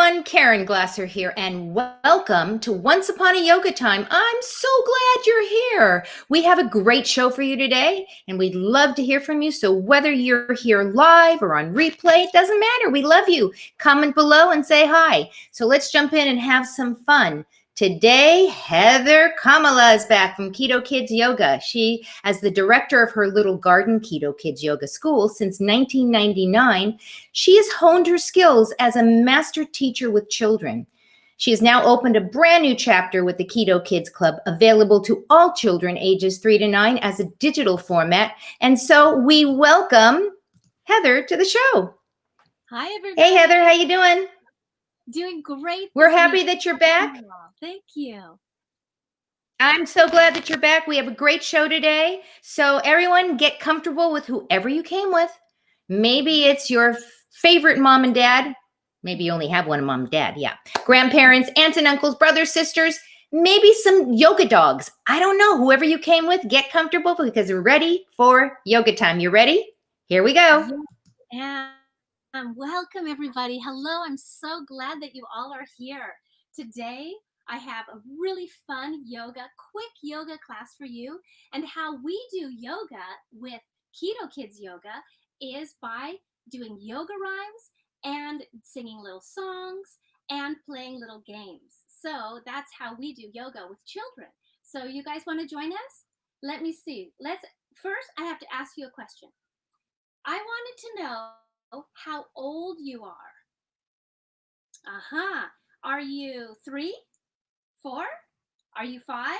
everyone, Caren Glasser here, and welcome to Once Upon a Yoga Time. I'm so glad you're here. We have a great show for you today, and we'd love to hear from you. So whether you're here live or on replay, it doesn't matter. We love you. Comment below and say hi. So let's jump in and have some fun. Today, Heather Kamala is back from KiDo KidsYoga. She, as the director of her little garden KiDo KidsYoga school since 1999, she has honed her skills as a master teacher with children. She has now opened a brand new chapter with the KiDo Kids Club, available to all children ages 3 to 9 as a digital format. And so we welcome Heather to the show. Hi, everybody. Hey, Heather, how you doing? Doing great. We're happy that you're back. Thank you. I'm so glad that you're back. We have a great show today. So everyone get comfortable with whoever you came with. Maybe it's your favorite mom and dad. Maybe you only have one mom and dad. Yeah. Grandparents, aunts and uncles, brothers, sisters, maybe some yoga dogs. I don't know. Whoever you came with, get comfortable because we're ready for yoga time. You ready? Here we go. Yes, welcome, everybody. Hello. I'm so glad that you all are here. Today, I have a really fun quick yoga class for you. And how we do yoga with KiDo KidsYoga is by doing yoga rhymes and singing little songs and playing little games. So that's how we do yoga with children. So you guys want to join us? Let me see. First, I have to ask you a question. I wanted to know how old you are. Are you 3, 4? Are you 5,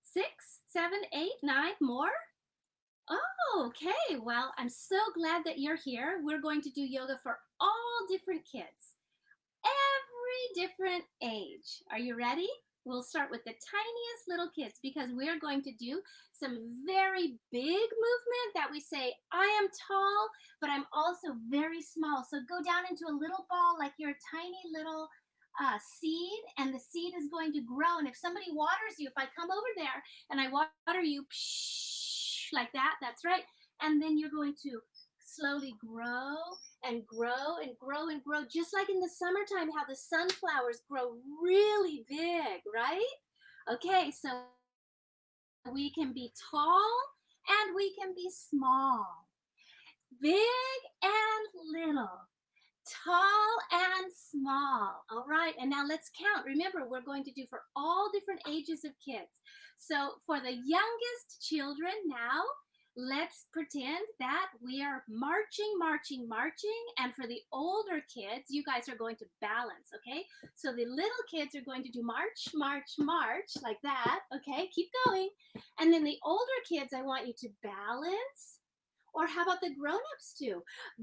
6, 7, 8, 9, more? Oh, okay. Well, I'm so glad that you're here. We're going to do yoga for all different kids, every different age. Are you ready? We'll start with the tiniest little kids because we're going to do some very big movement that we say, I am tall, but I'm also very small. So go down into a little ball like you're a tiny little seed, and the seed is going to grow. And if somebody waters you, if I come over there and I water you, like that, that's right. And then you're going to slowly grow and grow and grow and grow, just like in the summertime, how the sunflowers grow really big, right? Okay, so we can be tall and we can be small, big and little, tall and small. All right, and now let's count. Remember, we're going to do for all different ages of kids. So for the youngest children now, let's pretend that we are marching, marching, marching. And for the older kids, you guys are going to balance, okay? So the little kids are going to do march, march, march, like that, okay? Keep going. And then the older kids, I want you to balance. Or how about the grown-ups too?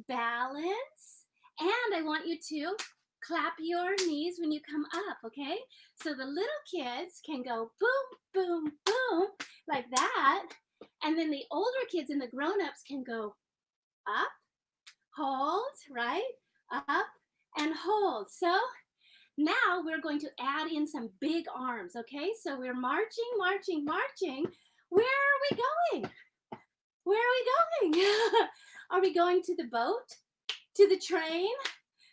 Balance. And I want you to clap your knees when you come up, okay? So the little kids can go boom, boom, boom, like that. And then the older kids and the grown-ups can go up, hold, right? Up and hold. So now we're going to add in some big arms, okay? So we're marching, marching, marching. Where are we going? Where are we going? Are we going to the boat, to the train,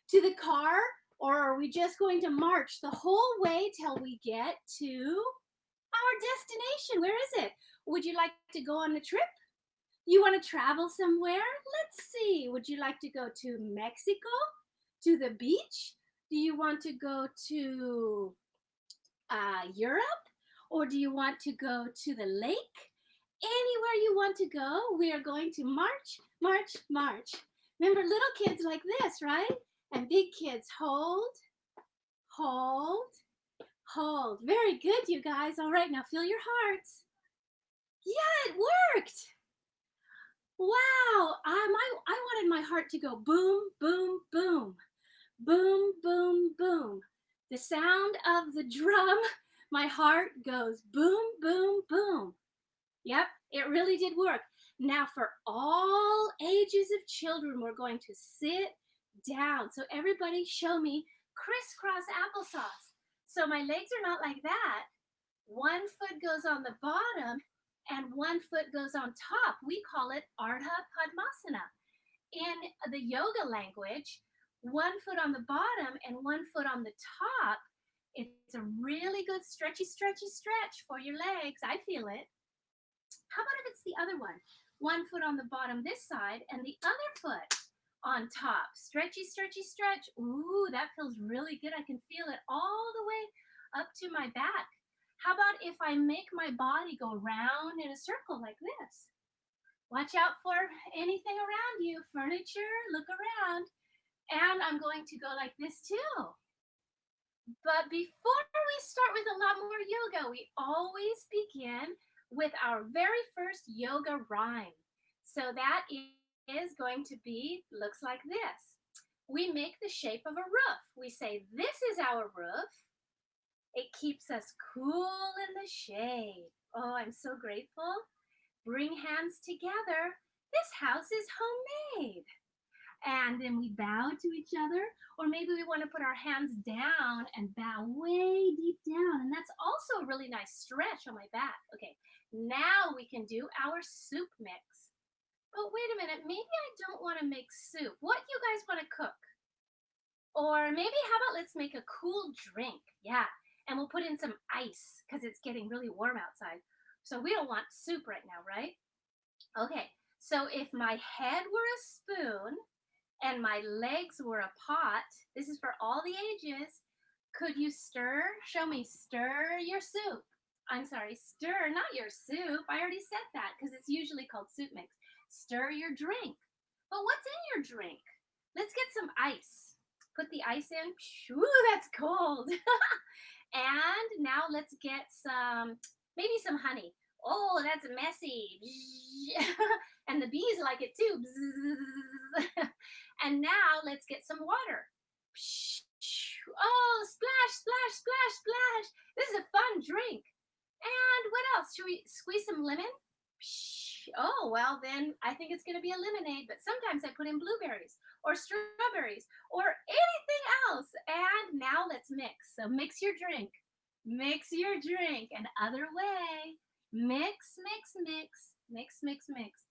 to the car, or are we just going to march the whole way till we get to our destination? Where is it? Would you like to go on a trip? You want to travel somewhere? Let's see. Would you like to go to Mexico, to the beach? Do you want to go to Europe, or do you want to go to the lake? Anywhere you want to go, we are going to march, march, march. Remember, little kids like this, right? And big kids hold, hold, hold. Very good, you guys. All right, now feel your hearts. Yeah, it worked. Wow, I wanted my heart to go boom, boom, boom, boom, boom, boom. The sound of the drum, my heart goes boom, boom, boom. Yep, it really did work. Now for all ages of children, we're going to sit down. So everybody show me crisscross applesauce. So my legs are not like that. One foot goes on the bottom and one foot goes on top. We call it Ardha Padmasana. In the yoga language, one foot on the bottom and one foot on the top, it's a really good stretchy, stretchy stretch for your legs. I feel it. How about if it's the other one? One foot on the bottom this side and the other foot on top. Stretchy, stretchy, stretch. Ooh, that feels really good. I can feel it all the way up to my back. How about if I make my body go round in a circle like this? Watch out for anything around you, furniture, look around. And I'm going to go like this too. But before we start with a lot more yoga, we always begin with our very first yoga rhyme. So that is going to be, looks like this. We make the shape of a roof. We say, this is our roof. It keeps us cool in the shade. Oh, I'm so grateful. Bring hands together. This house is homemade. And then we bow to each other, or maybe we want to put our hands down and bow way deep down. And that's also a really nice stretch on my back. Okay, now we can do our soup mix. But wait a minute, maybe I don't want to make soup. What do you guys want to cook? Or maybe how about let's make a cool drink? Yeah, and we'll put in some ice because it's getting really warm outside. So we don't want soup right now, right? Okay, so if my head were a spoon, and my legs were a pot, this is for all the ages, could you stir? Show me, stir your soup. I'm sorry, stir, not your soup. I already said that because it's usually called soup mix. Stir your drink. But what's in your drink? Let's get some ice. Put the ice in. Ooh, that's cold. And now let's get maybe some honey. Oh, that's messy. And the bees like it too. And now let's get some water. Oh, splash, splash, splash, splash. This is a fun drink. And what else? Should we squeeze some lemon? Oh, well, then I think it's going to be a lemonade, but sometimes I put in blueberries or strawberries or anything else. And now let's mix. So mix your drink. Mix your drink. And other way. Mix, mix, mix. Mix, mix, mix.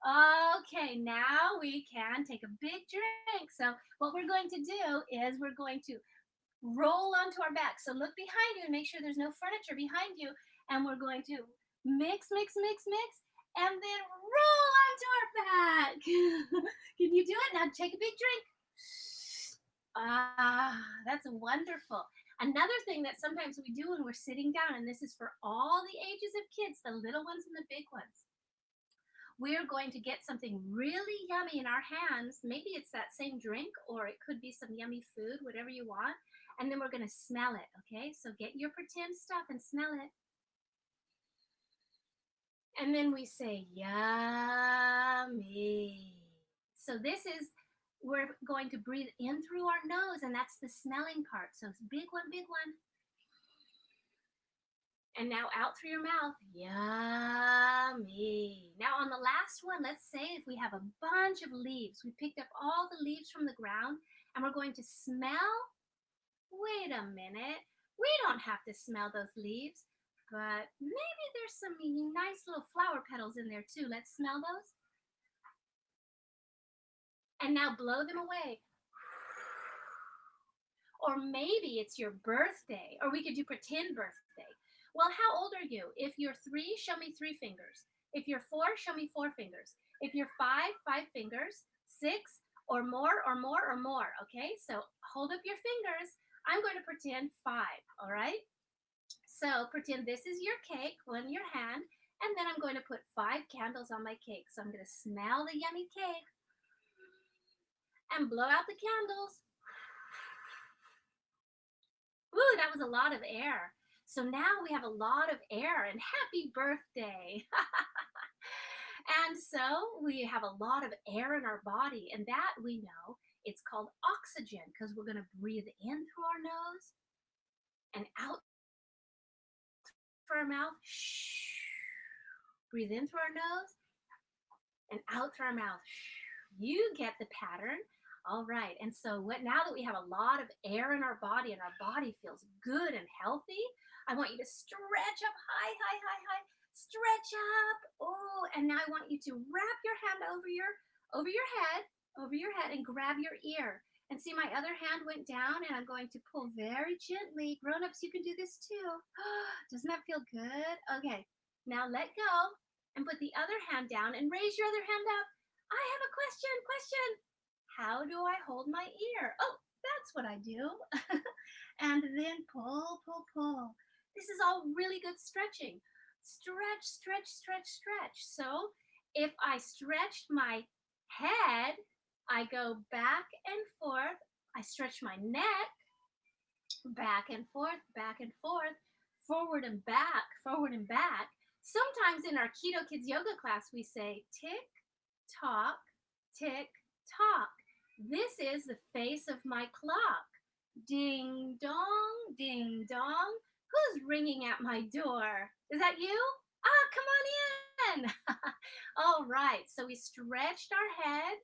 Okay, now we can take a big drink. So what we're going to do is we're going to roll onto our back. So look behind you and make sure there's no furniture behind you. And we're going to mix, mix, mix, mix, and then roll onto our back. Can you do it? Now take a big drink. Ah, that's wonderful. Another thing that sometimes we do when we're sitting down, and this is for all the ages of kids, the little ones and the big ones, we're going to get something really yummy in our hands. Maybe it's that same drink, or it could be some yummy food, whatever you want. And then we're going to smell it, okay? So get your pretend stuff and smell it. And then we say, yummy. So this is, we're going to breathe in through our nose, and that's the smelling part. So it's big one, big one. And now out through your mouth, yummy. Now on the last one, let's say if we have a bunch of leaves, we picked up all the leaves from the ground and we're going to smell. Wait a minute, we don't have to smell those leaves, but maybe there's some nice little flower petals in there too. Let's smell those. And now blow them away. Or maybe it's your birthday, or we could do pretend birthday. Well, how old are you? If you're 3, show me 3 fingers. If you're 4, show me 4 fingers. If you're 5, 5 fingers. 6, or more, or more, or more. Okay, so hold up your fingers. I'm going to pretend 5, all right? So pretend this is your cake, one in your hand, and then I'm going to put 5 candles on my cake. So I'm going to smell the yummy cake and blow out the candles. Ooh, that was a lot of air. So now we have a lot of air, and happy birthday. And so we have a lot of air in our body, and that we know it's called oxygen because we're going to breathe in through our nose and out through our mouth. Breathe in through our nose and out through our mouth. You get the pattern. All right, and so now that we have a lot of air in our body and our body feels good and healthy, I want you to stretch up high, high, high, high. Stretch up. Oh, and now I want you to wrap your hand over your head, and grab your ear. And see, my other hand went down, and I'm going to pull very gently. Grown-ups, you can do this too. Doesn't that feel good? Okay, now let go and put the other hand down and raise your other hand up. I have a question. How do I hold my ear? Oh, that's what I do. And then pull, pull, pull. This is all really good stretching. Stretch, stretch, stretch, stretch. So if I stretched my head, I go back and forth. I stretch my neck, back and forth, forward and back, forward and back. Sometimes in our KiDo KidsYoga class, we say tick, tock, tick, tock. This is the face of my clock. Ding dong, ding dong. Who's ringing at my door? Is that you? Ah, come on in. All right, so we stretched our head,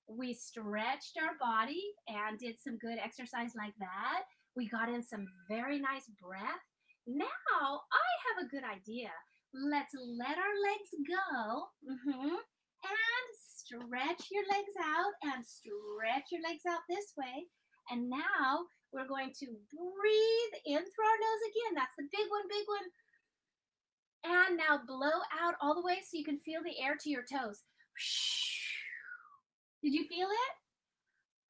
we stretched our body and did some good exercise like that. We got in some very nice breath. Now I have a good idea. Let's let our legs go. And stretch your legs out and stretch your legs out this way. And now we're going to breathe in through our nose again. That's the big one, big one. And now blow out all the way so you can feel the air to your toes. Did you feel it?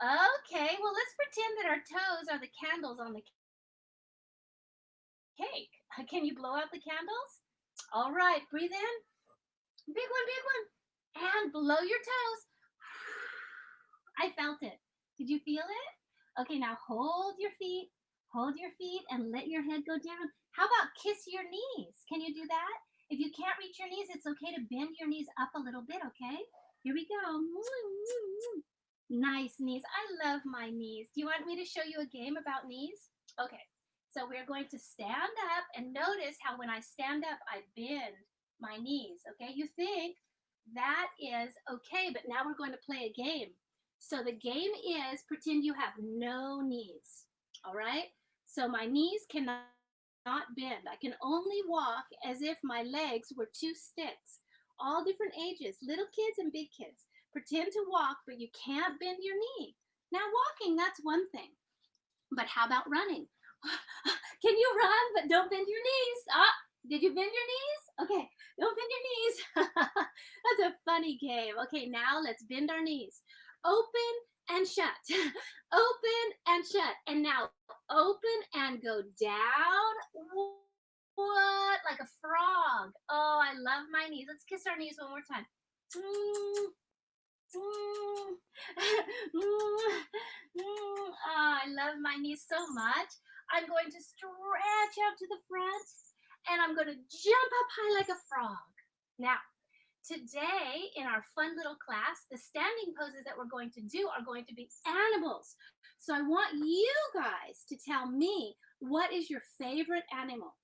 Okay, well, let's pretend that our toes are the candles on the cake. Can you blow out the candles? All right, breathe in. Big one, big one. And blow your toes. I felt it. Did you feel it? Okay, now hold your feet and let your head go down. How about kiss your knees? Can you do that? If you can't reach your knees, it's okay to bend your knees up a little bit, okay? Here we go. Nice knees. I love my knees. Do you want me to show you a game about knees? Okay, so we're going to stand up and notice how when I stand up, I bend my knees, okay? You think that is okay, but now we're going to play a game. So the game is pretend you have no knees, all right? So my knees cannot bend. I can only walk as if my legs were two sticks, all different ages, little kids and big kids. Pretend to walk, but you can't bend your knee. Now walking, that's one thing. But how about running? Can you run, but don't bend your knees? Ah, did you bend your knees? Okay, don't bend your knees. That's a funny game. Okay, now let's bend our knees. Open and shut. Open and shut. And now open and go down. What? Like a frog. Oh, I love my knees. Let's kiss our knees one more time. Oh, I love my knees so much. I'm going to stretch out to the front and I'm going to jump up high like a frog. Now, today in our fun little class, the standing poses that we're going to do are going to be animals. So I want you guys to tell me, what is your favorite animal?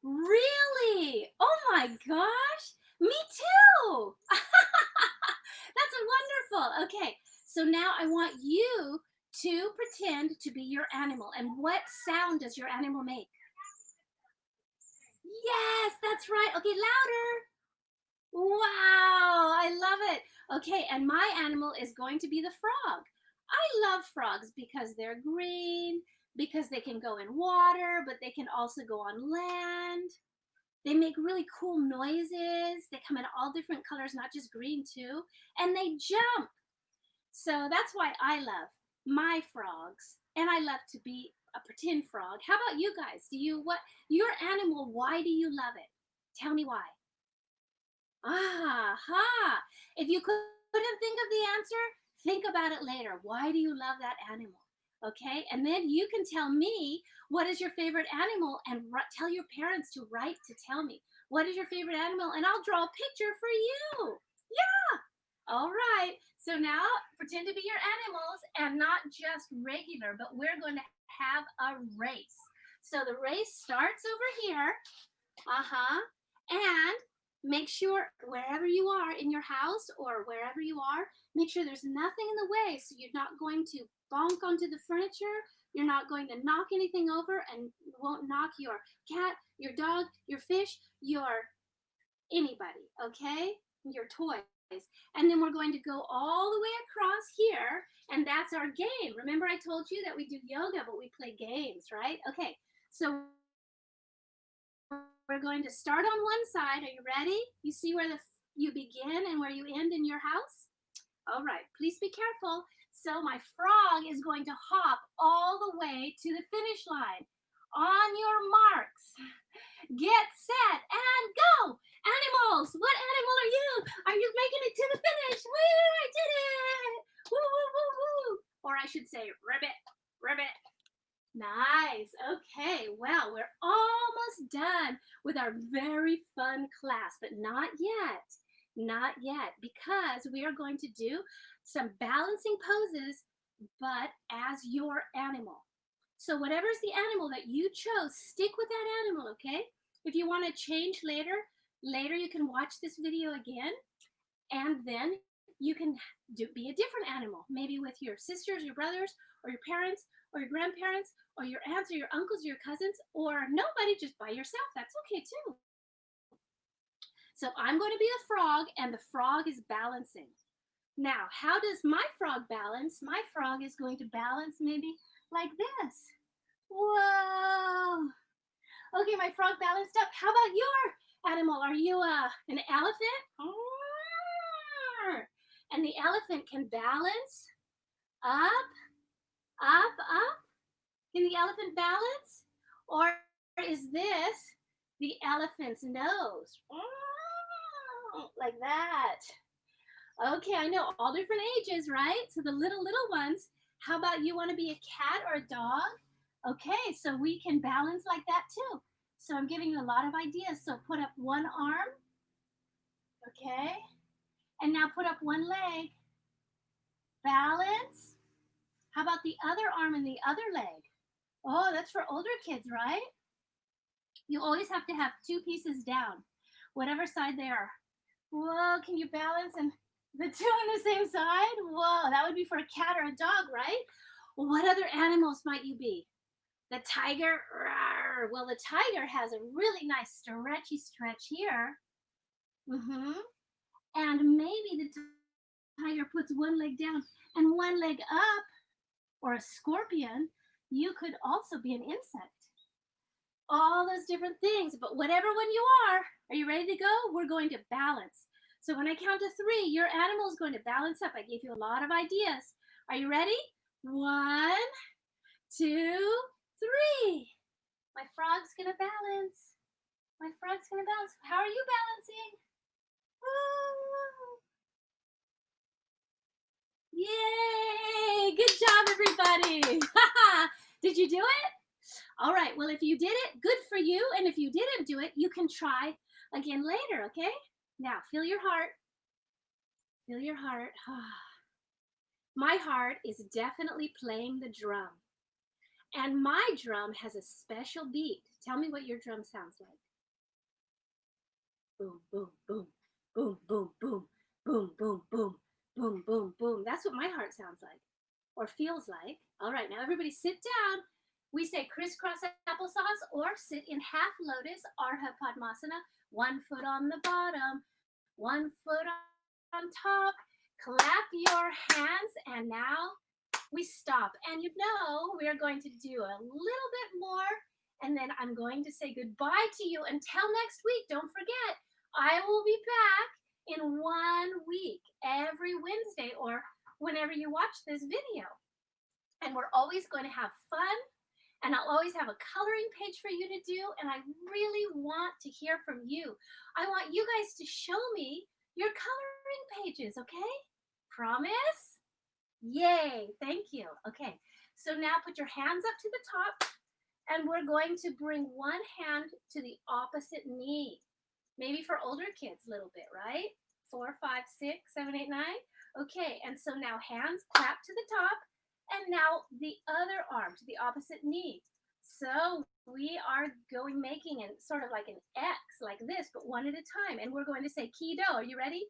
Really? Oh my gosh, me too. That's wonderful. Okay, so now I want you to pretend to be your animal. And what sound does your animal make? Yes, that's right. Okay, louder. Wow, I love it. Okay, and my animal is going to be the frog. I love frogs because they're green, because they can go in water, but they can also go on land. They make really cool noises. They come in all different colors, not just green too, and they jump. So that's why I love my frogs, and I love to be a pretend frog. How about you guys? What your animal, why do you love it? Tell me why. Aha! If you couldn't think of the answer, think about it later. Why do you love that animal? Okay, and then you can tell me what is your favorite animal and tell your parents to write to tell me what is your favorite animal, and I'll draw a picture for you. Yeah. All right. So now pretend to be your animals, and not just regular, but we're going to have a race. So the race starts over here. And make sure wherever you are in your house or wherever you are, make sure there's nothing in the way, so you're not going to bonk onto the furniture, you're not going to knock anything over, and won't knock your cat, your dog, your fish, your anybody, okay? Your toys. And then we're going to go all the way across here, and that's our game. Remember I told you that we do yoga, but we play games, right? Okay, so we're going to start on one side. Are you ready? You see where you begin and where you end in your house? All right, please be careful. So my frog is going to hop all the way to the finish line. On your marks, get set, and go. Animals, what animal are you? Are you making it to the finish? Woo, I did it. Woo, woo, woo, woo. Or I should say ribbit, ribbit. Nice. Okay, well, we're almost done with our very fun class, but not yet. Not yet, because we are going to do some balancing poses, but as your animal. So whatever's the animal that you chose, stick with that animal, okay? If you want to change later you can watch this video again, and then you can be a different animal, maybe with your sisters, your brothers, or your parents, or your grandparents, or your aunts, or your uncles, or your cousins, or nobody, just by yourself. That's okay too. So I'm going to be a frog, and the frog is balancing. Now, how does my frog balance? My frog is going to balance maybe like this. Whoa. Okay, my frog balanced up. How about your animal? Are you an elephant? And the elephant can balance up, up, up. Can the elephant balance? Or is this the elephant's nose? Like that. Okay, I know, all different ages, right? So the little ones, how about you want to be a cat or a dog? Okay, so we can balance like that too. So I'm giving you a lot of ideas. So put up one arm, okay? And now put up one leg. Balance. How about the other arm and the other leg? Oh, that's for older kids, right? You always have to have two pieces down, whatever side they are. Whoa, can you balance and the two on the same side? Whoa, that would be for a cat or a dog, right? Well, what other animals might you be? The tiger? Rawr. Well, the tiger has a really nice stretchy stretch here. And maybe the tiger puts one leg down and one leg up. Or a scorpion. You could also be an insect. All those different things, but whatever one you are you ready to go? We're going to balance. So when I count to 3, your animal is going to balance up. I gave you a lot of ideas. Are you ready? 1, 2, 3. My frog's gonna balance. My frog's gonna balance. How are you balancing? Woo! Yay! Good job, everybody. Did you do it? All right, well, if you did it, good for you. And if you didn't do it, you can try again later, okay? Now, feel your heart. Feel your heart. My heart is definitely playing the drum. And my drum has a special beat. Tell me what your drum sounds like. Boom, boom, boom, boom, boom, boom, boom, boom, boom, boom, boom, boom. That's what my heart sounds like or feels like. All right, now everybody sit down. We say crisscross applesauce or sit in half lotus, Ardha Padmasana. One foot on the bottom, one foot on top. Clap your hands, and now we stop. And you know we're going to do a little bit more, and then I'm going to say goodbye to you until next week. Don't forget, I will be back in 1 week, every Wednesday or whenever you watch this video. And we're always going to have fun. And I'll always have a coloring page for you to do. And I really want to hear from you. I want you guys to show me your coloring pages, okay? Promise? Yay, thank you. Okay, so now put your hands up to the top. And we're going to bring one hand to the opposite knee. Maybe for older kids a little bit, right? 4, 5, 6, 7, 8, 9. Okay, and so now hands clap to the top. And now the other arm to the opposite knee. So we are making it sort of like an X, like this, but one at a time. And we're going to say KiDo. Are you ready?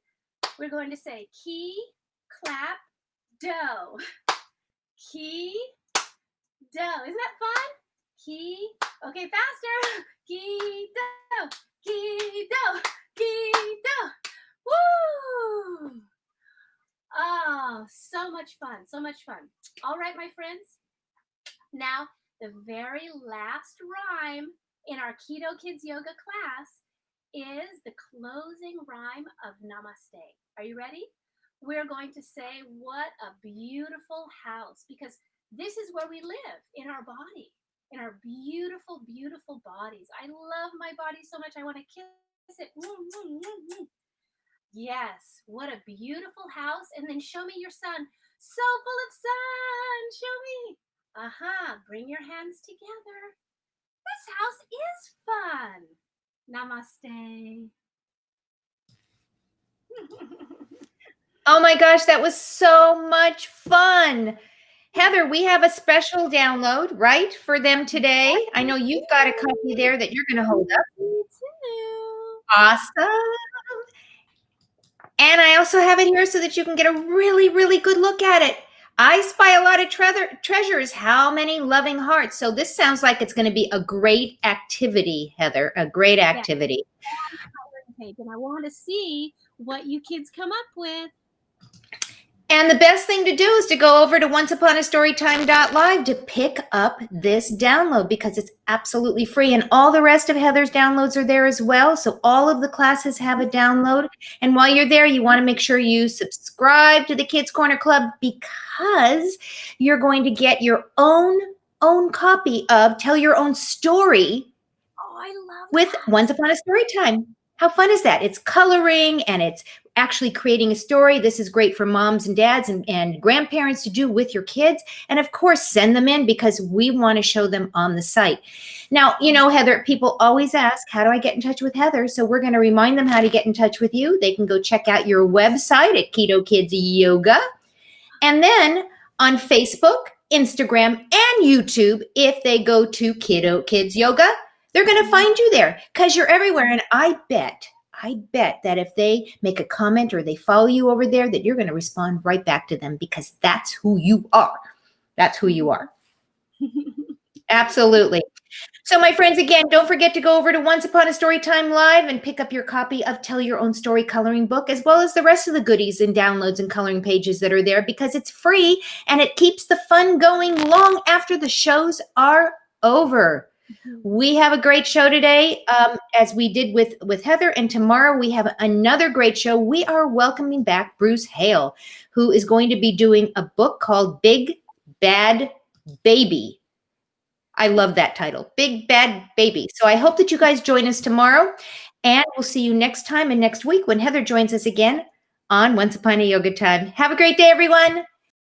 We're going to say ki, clap, do. Ki, do. Isn't that fun? Ki. Okay, faster. KiDo, KiDo, KiDo. Woo! Oh, so much fun. So much fun. All right, my friends. Now, the very last rhyme in our Kido Kids Yoga class is the closing rhyme of Namaste. Are you ready? We're going to say, what a beautiful house, because this is where we live, in our body, in our beautiful, beautiful bodies. I love my body so much. I want to kiss it. Yes, what a beautiful house. And then show me your sun. So full of sun. Show me. Bring your hands together. This house is fun. Namaste. Oh my gosh, that was so much fun. Heather, we have a special download, right, for them today. I know you've got a copy there that you're going to hold up. Me too. Awesome. And I also have it here so that you can get a really, really good look at it. I spy a lot of treasures. How many loving hearts? So this sounds like it's going to be a great activity, Heather, a great activity. Page, and I want to see what you kids come up with. And the best thing to do is to go over to onceuponastorytime.live to pick up this download because it's absolutely free. And all the rest of Heather's downloads are there as well. So all of the classes have a download. And while you're there, you want to make sure you subscribe to the Kids Corner Club because you're going to get your own copy of Tell Your Own Story. Oh, I love with that. Once Upon a Story Time. How fun is that? It's coloring and it's actually creating a story. This is great for moms and dads and grandparents to do with your kids. And of course, send them in because we want to show them on the site. Now, you know, Heather, people always ask, how do I get in touch with Heather? So we're going to remind them how to get in touch with you. They can go check out your website at KidoKidsYoga. And then on Facebook, Instagram, and YouTube, if they go to Kido KidsYoga, they're going to find you there because you're everywhere. And I bet that if they make a comment or they follow you over there, that you're going to respond right back to them because that's who you are. That's who you are. Absolutely. So my friends, again, don't forget to go over to Once Upon a Storytime Live and pick up your copy of Tell Your Own Story coloring book, as well as the rest of the goodies and downloads and coloring pages that are there because it's free and it keeps the fun going long after the shows are over. We have a great show today, as we did with Heather, and tomorrow we have another great show. We are welcoming back Bruce Hale, who is going to be doing a book called Big Bad Baby. I love that title, Big Bad Baby. So I hope that you guys join us tomorrow, and we'll see you next time and next week when Heather joins us again on Once Upon a Yoga Time. Have a great day, everyone.